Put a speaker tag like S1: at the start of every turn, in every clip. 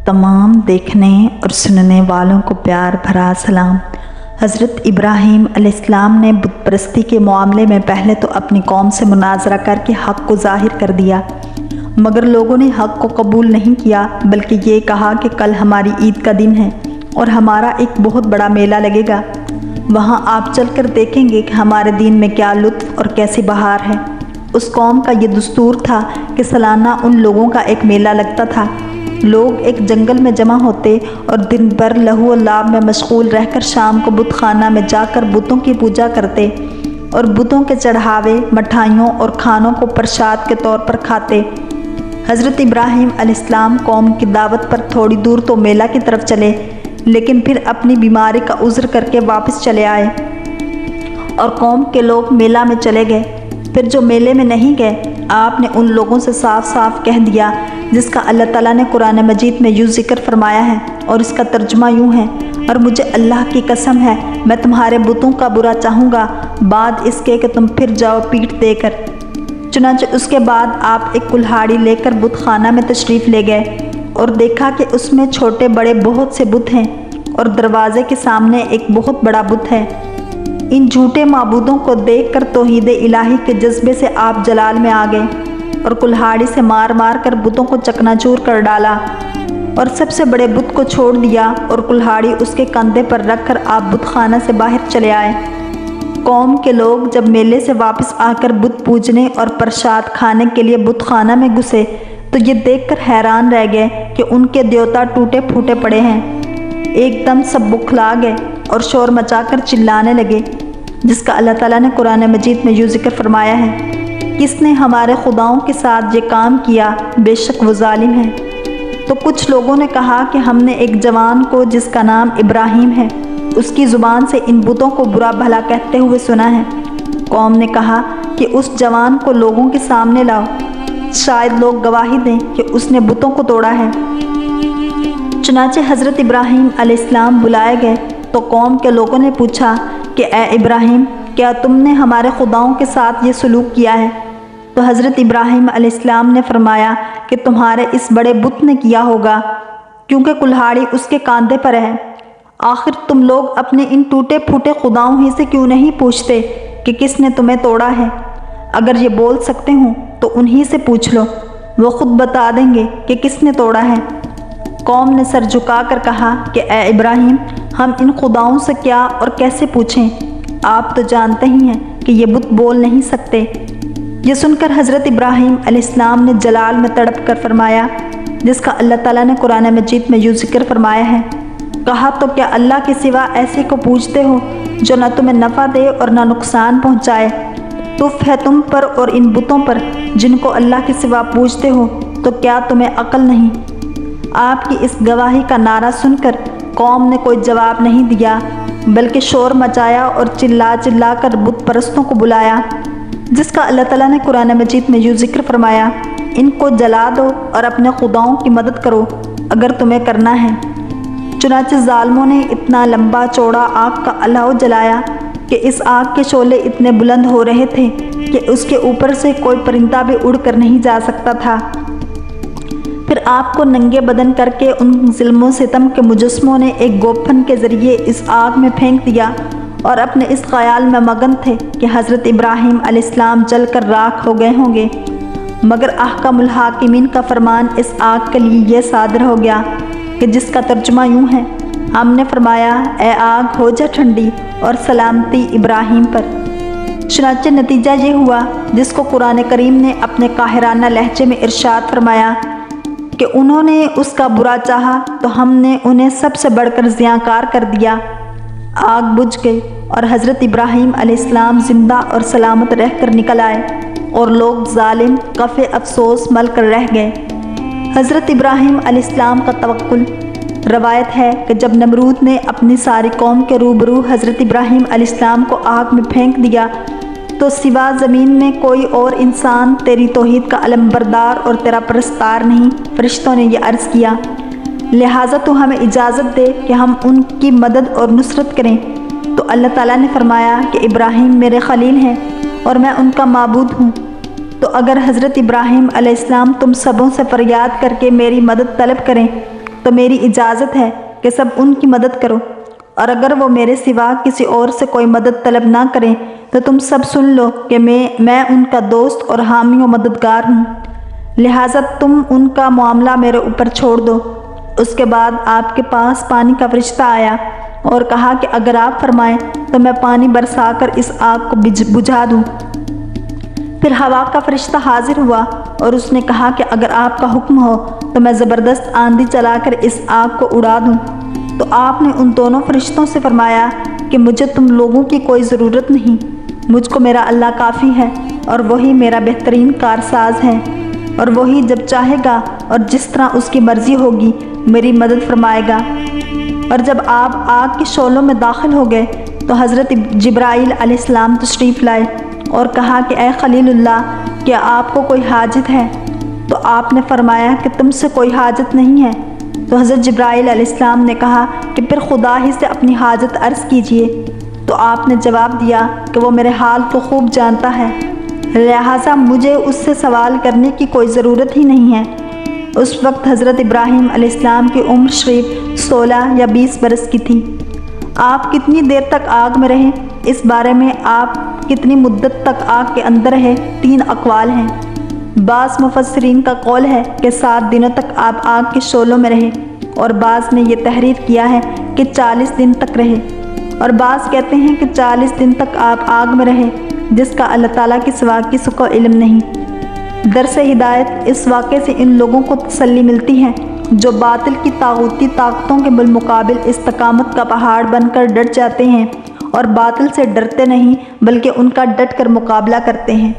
S1: तमाम देखने और सुनने वालों को प्यार भरा सलाम। हज़रत इब्राहीम अलैहिस्सलाम ने बुत परस्ती के मामले में पहले तो अपनी कौम से मुनाजरा करके हक़ को ज़ाहिर कर दिया, मगर लोगों ने हक़ को कबूल नहीं किया, बल्कि ये कहा कि कल हमारी ईद का दिन है और हमारा एक बहुत बड़ा मेला लगेगा, वहाँ आप चलकर देखेंगे कि हमारे दीन में क्या लुत्फ़ और कैसी बहार है। उस कौम का ये दस्तूर था कि सालाना उन लोगों का एक मेला लगता था। लोग एक जंगल में जमा होते और दिन भर लहू और लाभ में मशगूल रहकर शाम को बुत खाना में जाकर बुतों की पूजा करते और बुतों के चढ़ावे, मिठाइयों और खानों को प्रसाद के तौर पर खाते। हज़रत इब्राहीम अलैहिस्सलाम कौम की दावत पर थोड़ी दूर तो मेला की तरफ चले, लेकिन फिर अपनी बीमारी का उज़्र करके वापस चले आए और कौम के लोग मेला में चले गए। फिर जो मेले में नहीं गए, आपने उन लोगों से साफ साफ कह दिया, जिसका अल्लाह ताला ने कुरान मजीद में यूँ ज़िक्र फरमाया है और इसका तर्जुमा यूँ है, और मुझे अल्लाह की कसम है मैं तुम्हारे बुतों का बुरा चाहूँगा बाद इसके कि तुम फिर जाओ पीठ देकर। चुनांचे उसके बाद आप एक कुल्हाड़ी लेकर बुत खाना में तशरीफ़ ले गए और देखा कि उसमें छोटे बड़े बहुत से बुत हैं और दरवाज़े के सामने एक बहुत बड़ा बुत है। इन झूठे माबूदों को देखकर तौहीद इलाही के जज्बे से आप जलाल में आ गए और कुल्हाड़ी से मार मार कर बुतों को चकनाचूर कर डाला और सबसे बड़े बुत को छोड़ दिया और कुल्हाड़ी उसके कंधे पर रखकर आप बुत खाना से बाहर चले आए। कौम के लोग जब मेले से वापस आकर बुत पूजने और प्रसाद खाने के लिए बुत खाना में घुसे तो ये देखकर हैरान रह गए कि उनके देवता टूटे फूटे पड़े हैं। एकदम सब बुखला गए और शोर मचाकर चिल्लाने लगे, जिसका अल्लाह ताला ने कुरान मजीद में यूँ ज़िक्र फरमाया है, किसने हमारे खुदाओं के साथ ये काम किया, बेशक वो जालिम है। तो कुछ लोगों ने कहा कि हमने एक जवान को जिसका नाम इब्राहीम है उसकी ज़ुबान से इन बुतों को बुरा भला कहते हुए सुना है। कौम ने कहा कि उस जवान को लोगों के सामने लाओ, शायद लोग गवाही दें कि उसने बुतों को तोड़ा है। चुनांचे हज़रत इब्राहीम अलैहिस्सलाम बुलाए गए तो कौम के लोगों ने पूछा कि ए इब्राहीम, क्या तुमने हमारे खुदाओं के साथ ये सलूक किया है? तो हज़रत इब्राहीम अलैहिस्सलाम ने फरमाया कि तुम्हारे इस बड़े बुत ने किया होगा, क्योंकि कुल्हाड़ी उसके कांधे पर है। आखिर तुम लोग अपने इन टूटे फूटे खुदाओं ही से क्यों नहीं पूछते कि किसने तुम्हें तोड़ा है? अगर ये बोल सकते हो तो उन्हीं से पूछ लो, वो खुद बता देंगे कि किसने तोड़ा है। कौम ने सर झुकाकर कहा कि ए इब्राहीम, हम इन खुदाओं से क्या और कैसे पूछें? आप तो जानते ही हैं कि ये बुत बोल नहीं सकते। ये सुनकर हज़रत इब्राहीम अलैहिस्सलाम ने जलाल में तड़प कर फरमाया, जिसका अल्लाह ताला ने कुरान मजीद में यूँ ज़िक्र फरमाया है, कहा तो क्या अल्लाह के सिवा ऐसे को पूछते हो जो न तुम्हें नफ़ा दे और न नुकसान पहुँचाए? तुफ़ है तुम पर और इन बुतों पर जिनको अल्लाह के सिवा पूछते हो, तो क्या तुम्हें अक्ल नहीं? आपकी इस गवाही का नारा सुनकर कौम ने कोई जवाब नहीं दिया, बल्कि शोर मचाया और चिल्ला चिल्ला कर बुत परस्तों को बुलाया, जिसका अल्लाह ताला ने कुरान मजीद में यूँ ज़िक्र फरमाया, इनको जला दो और अपने खुदाओं की मदद करो अगर तुम्हें करना है। चुनांचे ज़ालिमों ने इतना लंबा चौड़ा आग का अलाव जलाया कि इस आग के शोले इतने बुलंद हो रहे थे कि उसके ऊपर से कोई परिंदा भी उड़ कर नहीं जा सकता था। फिर आपको नंगे बदन करके उन ज़ुल्म सितम के मुजस्मों ने एक गोफन के ज़रिए इस आग में फेंक दिया और अपने इस ख्याल में मगन थे कि हज़रत इब्राहीम अलैहिस्सलाम जल कर राख हो गए होंगे, मगर अहकामुल हाकिमीन का फरमान इस आग के लिए यह सादर हो गया कि जिसका तर्जुमा यूँ है, हमने फरमाया ए आग हो जा ठंडी और सलामती इब्राहीम पर। चुनांचे नतीजा ये हुआ जिसको कुरान करीम ने अपने काहिराना लहजे में इरशाद फरमाया कि उन्होंने उसका बुरा चाहा तो हमने उन्हें सबसे बढ़कर ज़ियाकार कर दिया। आग बुझ गई और हज़रत इब्राहीम अलैहिस्सलाम ज़िंदा और सलामत रहकर निकल आए और लोग ज़ालिम कफ़े अफसोस मल कर रह गए। हज़रत इब्राहीम अलैहिस्सलाम का तवक्कुल। रवायत है कि जब नमरूद ने अपनी सारी कौम के रूबरू हज़रत इब्राहीम अलैहिस्सलाम को आग में फेंक दिया तो सिवा ज़मीन में कोई और इंसान तेरी तौहीद का अलमबरदार और तेरा परस्तार नहीं। फरिश्तों ने यह अर्ज़ किया, लिहाजा तो हमें इजाज़त दे कि हम उनकी मदद और नुसरत करें। तो अल्लाह ताला ने फरमाया कि इब्राहीम मेरे खलील हैं और मैं उनका माबूद हूँ। तो अगर हज़रत इब्राहीम अलैहिस्सलाम तुम सबों से फ़रियाद करके मेरी मदद तलब करें تو میری اجازت ہے کہ سب ان کی مدد کرو، اور اگر وہ میرے سوا کسی اور سے کوئی مدد طلب نہ کریں تو تم سب سن لو کہ میں ان کا دوست اور حامی و مددگار ہوں، لہٰذا تم ان کا معاملہ میرے اوپر چھوڑ دو۔ اس کے بعد آپ کے پاس پانی کا فرشتہ آیا اور کہا کہ اگر آپ فرمائیں تو میں پانی برسا کر اس آگ کو بجھا دوں۔ پھر ہوا کا فرشتہ حاضر ہوا اور اس نے کہا کہ اگر آپ کا حکم ہو تو میں زبردست آندھی چلا کر اس آگ کو اڑا دوں۔ تو آپ نے ان دونوں فرشتوں سے فرمایا کہ مجھے تم لوگوں کی کوئی ضرورت نہیں، مجھ کو میرا اللہ کافی ہے اور وہی میرا بہترین کارساز ہے، اور وہی جب چاہے گا اور جس طرح اس کی مرضی ہوگی میری مدد فرمائے گا۔ اور جب آپ آگ کے شعلوں میں داخل ہو گئے تو حضرت جبرائیل علیہ السلام تشریف لائے اور کہا کہ اے خلیل اللہ، کیا آپ کو کوئی حاجت ہے؟ تو آپ نے فرمایا کہ تم سے کوئی حاجت نہیں ہے۔ تو حضرت جبرائیل علیہ السلام نے کہا کہ پھر خدا ہی سے اپنی حاجت عرض کیجیے۔ تو آپ نے جواب دیا کہ وہ میرے حال کو خوب جانتا ہے، لہٰذا مجھے اس سے سوال کرنے کی کوئی ضرورت ہی نہیں ہے۔ اس وقت حضرت ابراہیم علیہ السلام کی عمر شریف 16 یا 20 برس کی تھی۔ آپ کتنی دیر تک آگ میں رہے، اس بارے میں آپ کتنی مدت تک آگ کے اندر رہے، 3 اقوال ہیں۔ بعض مفسرین کا قول ہے کہ 7 دنوں تک آپ آگ کے شعلوں میں رہے، اور بعض نے یہ تحریر کیا ہے کہ 40 دن تک رہے، اور بعض کہتے ہیں کہ 40 دن تک آپ آگ میں رہے، جس کا اللہ تعالیٰ کے سوا کسی کو علم نہیں۔ درس ہدایت اس واقعے سے ان لوگوں کو تسلی ملتی ہے جو باطل کی طاغوتی طاقتوں کے بالمقابل استقامت کا پہاڑ بن کر ڈٹ جاتے ہیں اور باطل سے ڈرتے نہیں بلکہ ان کا ڈٹ کر مقابلہ کرتے ہیں۔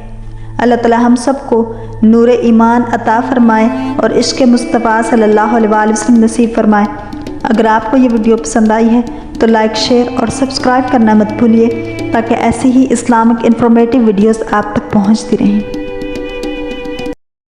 S1: اللہ تعالیٰ ہم سب کو نور ایمان عطا فرمائے اور عشق مصطفیٰ صلی اللہ علیہ وآلہ وسلم نصیب فرمائے۔ اگر آپ کو یہ ویڈیو پسند آئی ہے تو لائک، شیئر اور سبسکرائب کرنا مت بھولیے تاکہ ایسی ہی اسلامک انفارمیٹیو ویڈیوز آپ تک پہنچتی رہیں۔